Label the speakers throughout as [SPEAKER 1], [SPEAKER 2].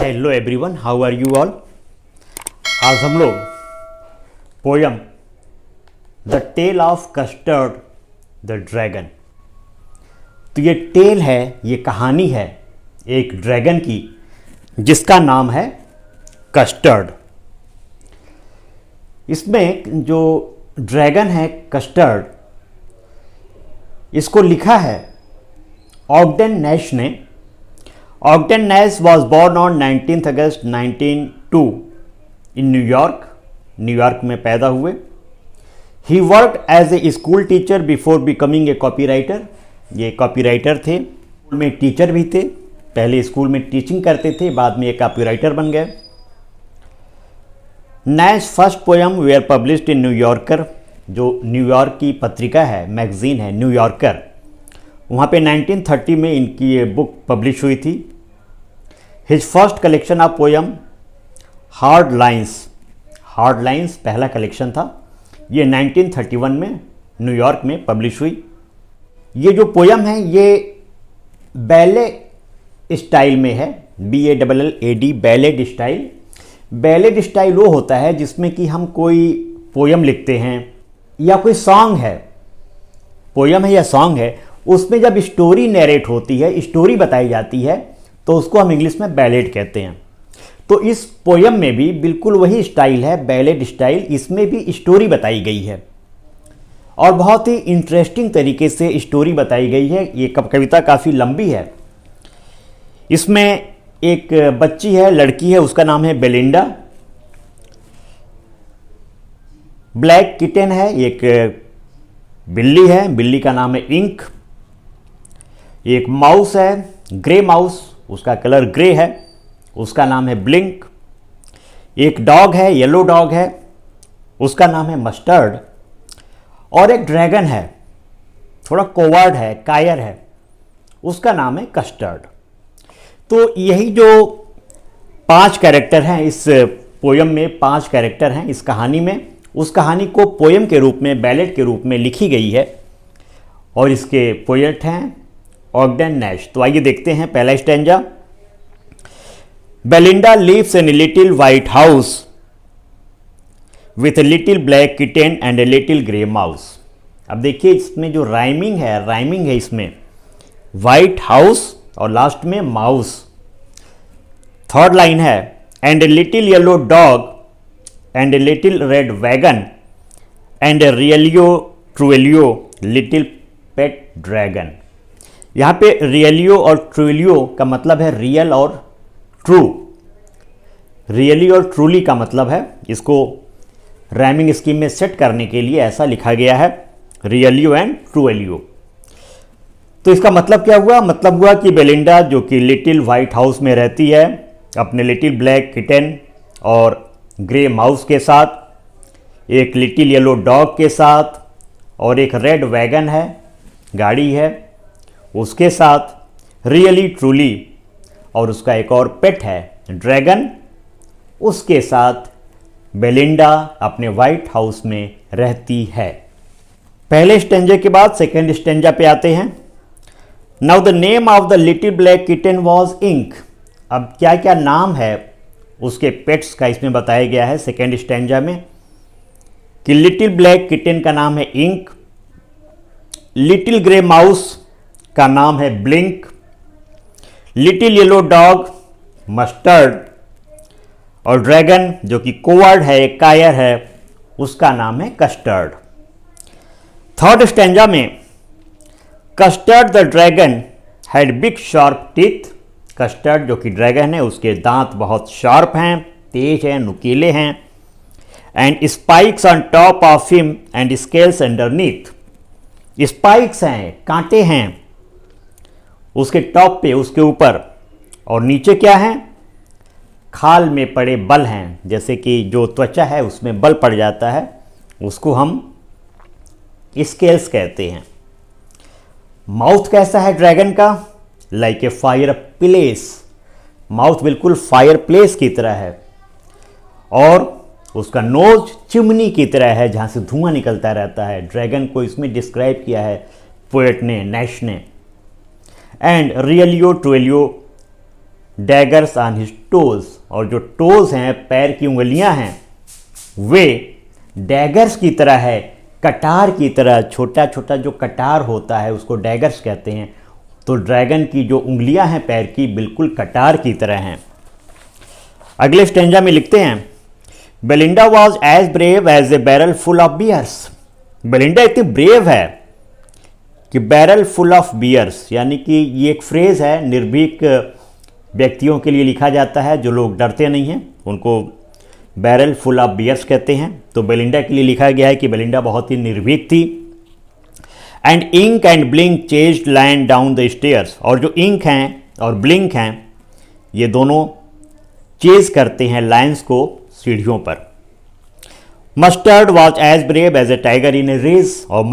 [SPEAKER 1] Hello everyone, how are you all. आज हम लोग poem the tale of Custard the dragon. तो ये टेल है, ये कहानी है एक ड्रैगन की जिसका नाम है कस्टर्ड। इसमें जो ड्रैगन है कस्टर्ड, इसको लिखा है ऑगडेन नैश ने। Ogden Nash was born on 19th August 1902 in New York. New York में पैदा हुए। He worked as a school teacher before becoming a copywriter. ये कॉपीराइटर थे, में टीचर भी थे। पहले स्कूल में टीचिंग करते थे, बाद में एक कॉपीराइटर बन गए। Nash first poem were published in New Yorker, जो न्यूयॉर्क की पत्रिका है, मैगजीन है न्यूयॉर्कर, वहाँ पे 1930 में इनकी ये बुक पब्लिश हुई थी। His first collection of poem hard lines पहला कलेक्शन था। ये 1931 में न्यूयॉर्क में पब्लिश हुई। ये जो पोयम है ये बैले स्टाइल में है, BALLAD, ballad style. Ballad style वो होता है जिसमें कि हम कोई पोयम लिखते हैं या कोई सॉन्ग है, पोयम है या सॉन्ग है, उसमें जब स्टोरी नरेट होती है, स्टोरी बताई जाती है, तो उसको हम इंग्लिश में बैलेड कहते हैं। तो इस पोयम में भी बिल्कुल वही स्टाइल है, बैलेड स्टाइल। इसमें भी स्टोरी बताई गई है और बहुत ही इंटरेस्टिंग तरीके से स्टोरी बताई गई है। ये कविता काफ़ी लंबी है। इसमें एक बच्ची है, लड़की है, उसका नाम है बेलिंडा। ब्लैक किटन है, एक बिल्ली है, बिल्ली का नाम है इंक। एक माउस है, ग्रे माउस, उसका कलर ग्रे है, उसका नाम है ब्लिंक। एक डॉग है, येलो डॉग है, उसका नाम है मस्टर्ड। और एक ड्रैगन है, थोड़ा कोवर्ड है, कायर है, उसका नाम है कस्टर्ड। तो यही जो 5 कैरेक्टर हैं इस पोयम में, 5 कैरेक्टर हैं इस कहानी में। उस कहानी को पोयम के रूप में, बैलेड के रूप में लिखी गई है और इसके पोएट हैं ऑगडेन नैश। तो आइए देखते हैं पहला stanza. Belinda lives in a little white house with a little black kitten and a little grey mouse. अब देखिए इसमें जो राइमिंग है इसमें व्हाइट हाउस और लास्ट में माउस। थर्ड लाइन है and a little yellow dog and a little red wagon and a realio trulio little pet dragon. यहाँ पे रियलियो और ट्रुएलियो का मतलब है रियल और ट्रू। रियली और ट्रूली का मतलब है, इसको राइमिंग स्कीम में सेट करने के लिए ऐसा लिखा गया है, रियलियो एंड ट्रुएलियो। तो इसका मतलब क्या हुआ? मतलब हुआ कि बेलिंडा जो कि लिटिल वाइट हाउस में रहती है अपने लिटिल ब्लैक किटन और ग्रे माउस के साथ, एक लिटिल येलो डॉग के साथ और एक रेड वैगन है, गाड़ी है, उसके साथ रियली ट्रूली, और उसका एक और पेट है ड्रैगन, उसके साथ बेलिंडा अपने वाइट हाउस में रहती है। पहले स्टेंजे के बाद सेकेंड स्टेंजा पे आते हैं। Now the name of the little black kitten was Ink. अब क्या क्या नाम है उसके पेट्स का इसमें बताया गया है सेकेंड स्टेंजा में कि लिटिल ब्लैक किटन का नाम है इंक, लिटिल ग्रे माउस का नाम है blink, little yellow dog mustard, और ड्रैगन जो कि कोवर्ड है, कायर है, उसका नाम है कस्टर्ड। थर्ड स्टेंजा में custard the dragon had big sharp teeth. Custard जो कि ड्रैगन है उसके दांत बहुत शार्प हैं, तेज हैं, नुकीले हैं। And spikes on top of him and scales underneath. Spikes हैं, कांटे हैं उसके टॉप पे, उसके ऊपर, और नीचे क्या है? खाल में पड़े बल हैं, जैसे कि जो त्वचा है उसमें बल पड़ जाता है, उसको हम स्केल्स कहते हैं। माउथ कैसा है ड्रैगन का? Like a fire place. Mouth बिल्कुल फायर प्लेस की तरह है, और उसका नोज चिमनी की तरह है जहाँ से धुआं निकलता रहता है। ड्रैगन को इसमें डिस्क्राइब किया है पोएट ने, नैश ने। And realio trulio daggers on his toes, और जो टोज हैं, पैर की उंगलियां हैं, वे डैगर्स की तरह है, कटार की तरह। छोटा छोटा जो कटार होता है उसको डैगर्स कहते हैं। तो ड्रैगन की जो उंगलियां हैं पैर की, बिल्कुल कटार की तरह हैं। अगले स्टेंजा में लिखते हैं, Belinda was as brave as a barrel full of bears. Belinda इतनी ब्रेव है कि बैरल फुल ऑफ बियर्स, यानी कि ये एक फ्रेज है, निर्भीक व्यक्तियों के लिए लिखा जाता है जो लोग डरते नहीं हैं, उनको बैरल फुल ऑफ बियर्स कहते हैं। तो बेलिंडा के लिए लिखा गया है कि बेलिंडा बहुत ही निर्भीक थी। And Ink and Blink chased lion down the stairs, और जो इंक हैं और ब्लिंक हैं ये दोनों चेज करते हैं लायंस को सीढ़ियों पर। Mustard was as brave as a tiger in a rage, और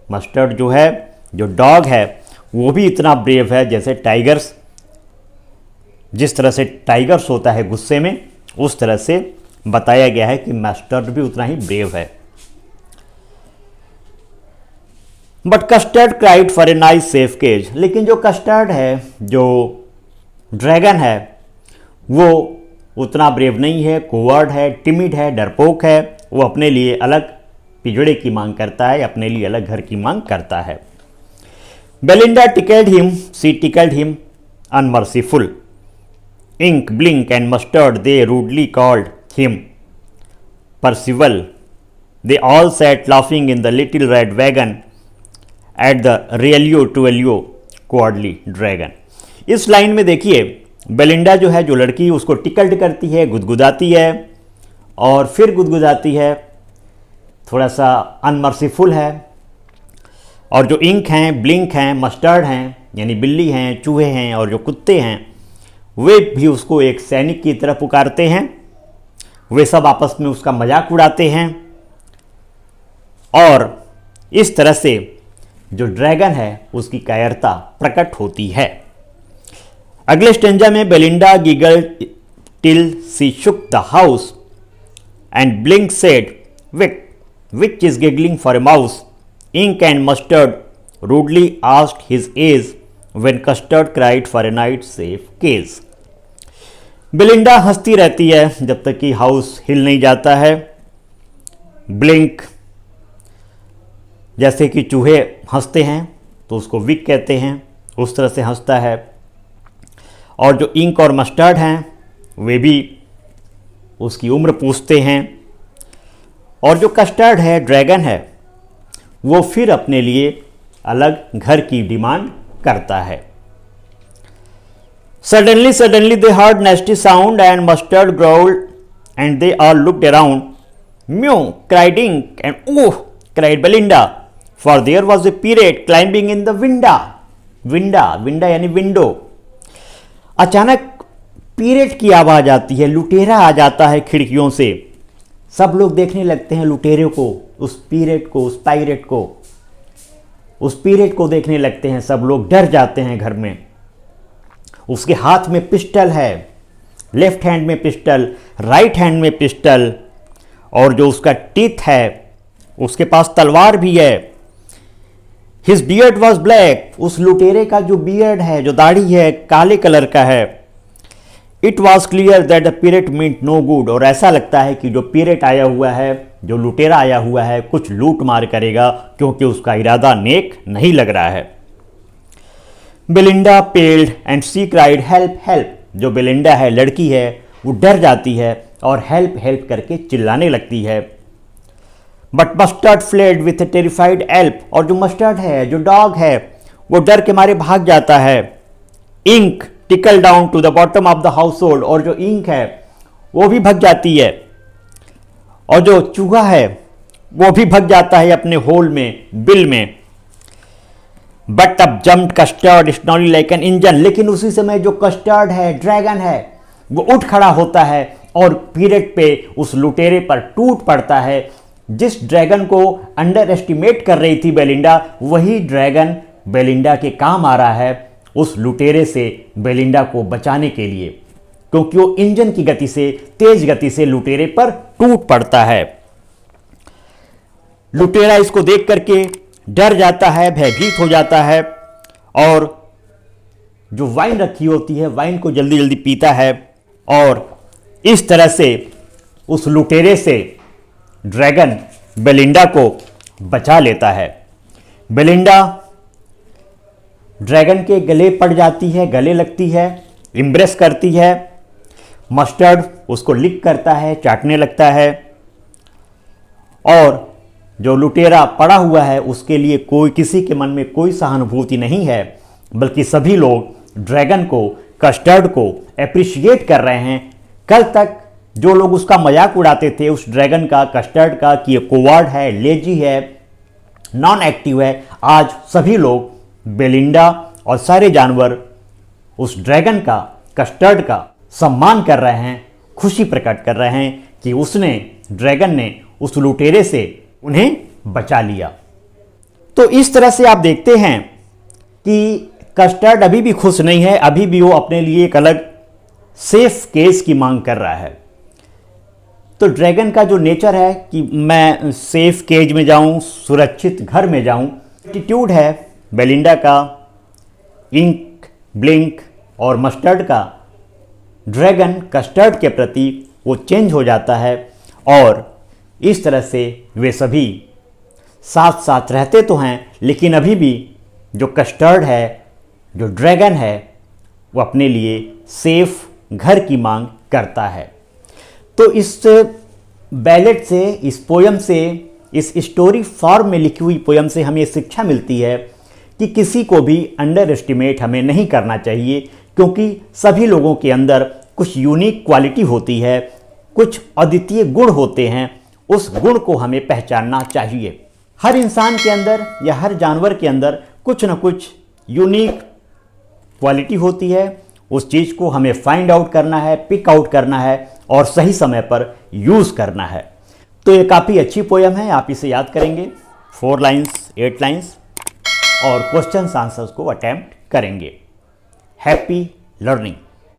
[SPEAKER 1] मस्टर्ड जो है, जो डॉग है, वो भी इतना ब्रेव है जैसे टाइगर्स, जिस तरह से टाइगर्स होता है गुस्से में, उस तरह से बताया गया है कि मस्टर्ड भी उतना ही ब्रेव है। But Custard cried for a nice safe cage, लेकिन जो कस्टर्ड है, जो ड्रैगन है, वो उतना ब्रेव नहीं है, कोवर्ड है, टिमिड है, डरपोक है। वो अपने लिए अलग पिजड़े की मांग करता है, अपने लिए अलग घर की मांग करता है। Belinda tickled him, she tickled him unmerciful. Ink, Blink and Mustard, they rudely called him Percival. They all sat laughing in the little red wagon at the Realio Tuelio Quadly Dragon. इस line में देखिए, Belinda जो है, जो लड़की, उसको tickled करती है, गुदगुदाती है, और फिर गुदगुदाती है, थोड़ा सा अनमर्सीफुल है। और जो इंक हैं, ब्लिंक हैं, मस्टर्ड हैं, यानी बिल्ली हैं, चूहे हैं, और जो कुत्ते हैं, वे भी उसको एक सैनिक की तरह पुकारते हैं। वे सब आपस में उसका मजाक उड़ाते हैं, और इस तरह से जो ड्रैगन है उसकी कायरता प्रकट होती है। अगले स्टेंजा में Belinda giggled till she shook the house and Blink said which is giggling for a mouse. Ink and Mustard rudely asked his age when Custard cried for a nice safe cage. Belinda हंसती रहती है जब तक कि house हिल नहीं जाता है। Blink, जैसे कि चूहे हंसते हैं तो उसको विक कहते हैं, उस तरह से हंसता है। और जो इंक और मस्टर्ड हैं वे भी उसकी उम्र पूछते हैं। और जो कस्टर्ड है, ड्रैगन है, वो फिर अपने लिए अलग घर की डिमांड करता है। Suddenly they heard nasty sound and Mustard growled and they all looked around. Mew, cried Ink, and ooh, cried Belinda, for there was a pirate climbing in the window. Window यानी window. अचानक पीरेट की आवाज आती है, लुटेरा आ जाता है खिड़कियों से। सब लोग देखने लगते हैं लुटेरे को, उस पीरेट को, उस पायरेट को, उस पीरेट को देखने लगते हैं। सब लोग डर जाते हैं घर में। उसके हाथ में पिस्टल है, लेफ्ट हैंड में पिस्टल, राइट हैंड में पिस्टल, और जो उसका टीथ है उसके पास तलवार भी है। हिज बियर्ड वॉज ब्लैक, उस लुटेरे का जो बियर्ड है, जो दाढ़ी है, काले कलर का है। It was clear that the pirate meant no good, और ऐसा लगता है कि जो पीरेट आया हुआ है, जो लुटेरा आया हुआ है, कुछ लूट मार करेगा, क्योंकि उसका इरादा नेक नहीं लग रहा है। Belinda paled and she cried help help. जो बेलिंडा है, लड़की है, वो डर जाती है और हेल्प हेल्प करके चिल्लाने लगती है। But Mustard fled with a terrified yelp, और जो मस्टर्ड है, जो डॉग है, वो डर के मारे भाग जाता है। Ink trickled down to the bottom of the household, और जो इंक है वो भी भग जाती है, और जो चूहा है वो भी भग जाता है अपने होल में, बिल में। But up jumped Custard snorting like an engine, लेकिन उसी समय जो कस्टर्ड है, ड्रैगन है, वो उठ खड़ा होता है और पीरेट पे, उस लुटेरे पर टूट पड़ता है। जिस ड्रैगन को अंडर एस्टिमेट कर रही थी बेलिंडा, वही ड्रैगन बेलिंडा के काम आ रहा है उस लुटेरे से बेलिंडा को बचाने के लिए, क्योंकि वो इंजन की गति से, तेज गति से लुटेरे पर टूट पड़ता है। लुटेरा इसको देख करके डर जाता है, भयभीत हो जाता है, और जो वाइन रखी होती है वाइन को जल्दी जल्दी पीता है और इस तरह से उस लुटेरे से ड्रैगन बेलिंडा को बचा लेता है। बेलिंडा ड्रैगन के गले पड़ जाती है, गले लगती है, इम्प्रेस करती है। मस्टर्ड उसको लिक करता है, चाटने लगता है और जो लुटेरा पड़ा हुआ है उसके लिए कोई किसी के मन में कोई सहानुभूति नहीं है, बल्कि सभी लोग ड्रैगन को, कस्टर्ड को अप्रिशिएट कर रहे हैं। कल तक जो लोग उसका मजाक उड़ाते थे उस ड्रैगन का, कस्टर्ड का, कि ये कोवार्ड है, लेजी है, नॉन एक्टिव है, आज सभी लोग बेलिंडा और सारे जानवर उस ड्रैगन का, कस्टर्ड का सम्मान कर रहे हैं, खुशी प्रकट कर रहे हैं कि उसने, ड्रैगन ने उस लुटेरे से उन्हें बचा लिया। तो इस तरह से आप देखते हैं कि कस्टर्ड अभी भी खुश नहीं है, अभी भी वो अपने लिए एक अलग सेफ केस की मांग कर रहा है। तो ड्रैगन का जो नेचर है कि मैं सेफ केज में जाऊं, सुरक्षित घर में जाऊं, एटीट्यूड है बेलिंडा का, इंक, ब्लिंक और मस्टर्ड का ड्रैगन कस्टर्ड के प्रति वो चेंज हो जाता है और इस तरह से वे सभी साथ साथ रहते तो हैं, लेकिन अभी भी जो कस्टर्ड है, जो ड्रैगन है, वो अपने लिए सेफ घर की मांग करता है। तो इस बैलेट से, इस पोयम से, इस स्टोरी फॉर्म में लिखी हुई पोयम से हमें शिक्षा मिलती है कि किसी को भी अंडर एस्टिमेट हमें नहीं करना चाहिए, क्योंकि सभी लोगों के अंदर कुछ यूनिक क्वालिटी होती है, कुछ अद्वितीय गुण होते हैं, उस गुण को हमें पहचानना चाहिए। हर इंसान के अंदर या हर जानवर के अंदर कुछ न कुछ यूनिक क्वालिटी होती है, उस चीज़ को हमें फाइंड आउट करना है, पिक आउट करना है और सही समय पर यूज़ करना है। तो ये काफ़ी अच्छी पोयम है, आप इसे याद करेंगे, 4 लाइन्स, 8 लाइन्स और क्वेश्चंस आंसर्स को अटेम्प्ट करेंगे। Happy learning.